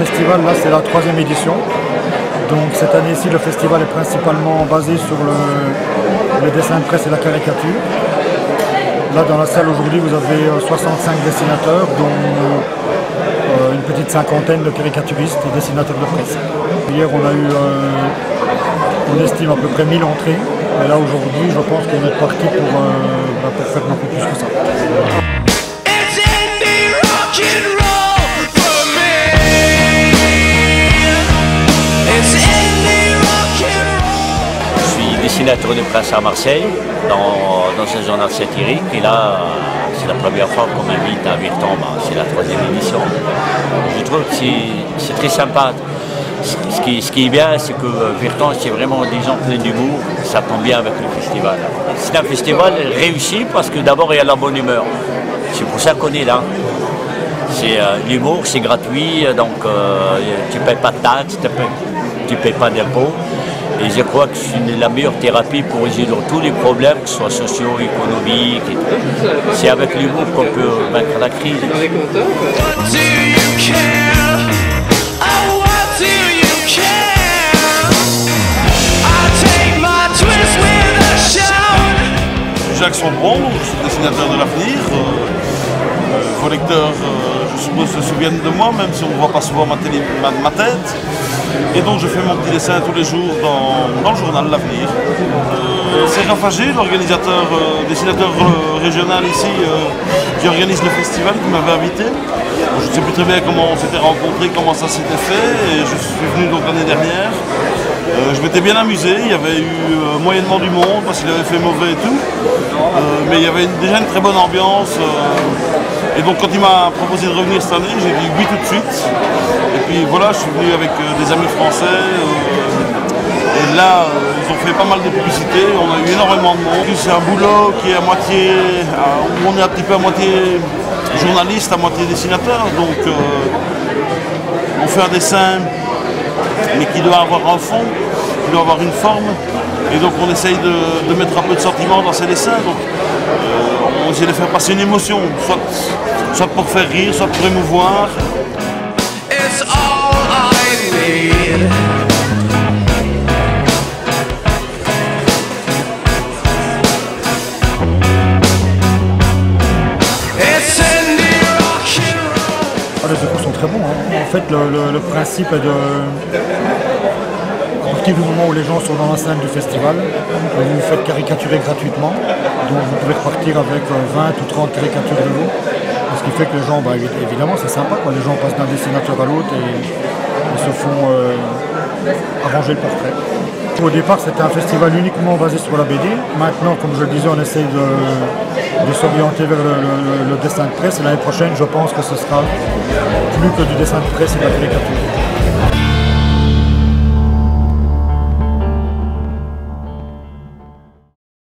festival, là c'est la 3e édition. Donc cette année-ci, le festival est principalement basé sur le dessin de presse et la caricature. Là dans la salle aujourd'hui, vous avez 65 dessinateurs, dont une petite cinquantaine de caricaturistes et dessinateurs de presse. Hier on a eu, on estime à peu près 1000 entrées. Et là aujourd'hui, je pense qu'on est parti pour faire beaucoup plus que ça. Dessinateur de presse à Marseille, dans ce journal satirique. Et là, c'est la première fois qu'on m'invite à Virton, c'est la 3e édition. Je trouve que c'est très sympa. Ce qui est bien, c'est que Virton, c'est vraiment des gens pleins d'humour, ça tombe bien avec le festival. C'est un festival réussi parce que d'abord il y a la bonne humeur. C'est pour ça qu'on est là. C'est l'humour, c'est gratuit, donc tu ne payes pas de taxes, tu ne payes pas d'impôts. Et je crois que c'est la meilleure thérapie pour résoudre tous les problèmes, que ce soit sociaux, économiques. C'est avec l'humour qu'on peut vaincre la crise. Jacques Sombron, je suis dessinateur de l'avenir. Vos lecteurs, je suppose, se souviennent de moi, même si on ne voit pas souvent ma tête. Et donc je fais mon petit dessin tous les jours dans le journal L'Avenir. C'est Rafa G, l'organisateur, dessinateur régional ici, qui organise le festival, qui m'avait invité. Je ne sais plus très bien comment on s'était rencontrés, comment ça s'était fait, et je suis venu donc l'année dernière. Je m'étais bien amusé, il y avait eu moyennement du monde parce qu'il avait fait mauvais et tout, mais il y avait déjà une très bonne ambiance. Et donc quand il m'a proposé de revenir cette année, j'ai dit oui tout de suite. Et puis voilà, je suis venu avec des amis français. Et là, ils ont fait pas mal de publicités, on a eu énormément de monde. C'est un boulot qui est à moitié, où on est un petit peu à moitié journaliste, à moitié dessinateur. Donc on fait un dessin, mais qui doit avoir un fond, qui doit avoir une forme. Et donc on essaye de mettre un peu de sentiment dans ces dessins. Donc, on essaie de faire passer une émotion, soit pour faire rire, soit pour émouvoir. Les échos sont très bons. En fait, le principe est de... À partir du moment où les gens sont dans l'enceinte du festival, vous vous faites caricaturer gratuitement. Donc vous pouvez repartir avec 20 ou 30 caricatures de vous. Ce qui fait que les gens, évidemment c'est sympa, quoi. Les gens passent d'un dessinateur à l'autre et se font arranger le portrait. Au départ c'était un festival uniquement basé sur la BD. Maintenant, comme je le disais, on essaye de s'orienter vers le dessin de presse. Et l'année prochaine, je pense que ce sera plus que du dessin de presse et de la caricature.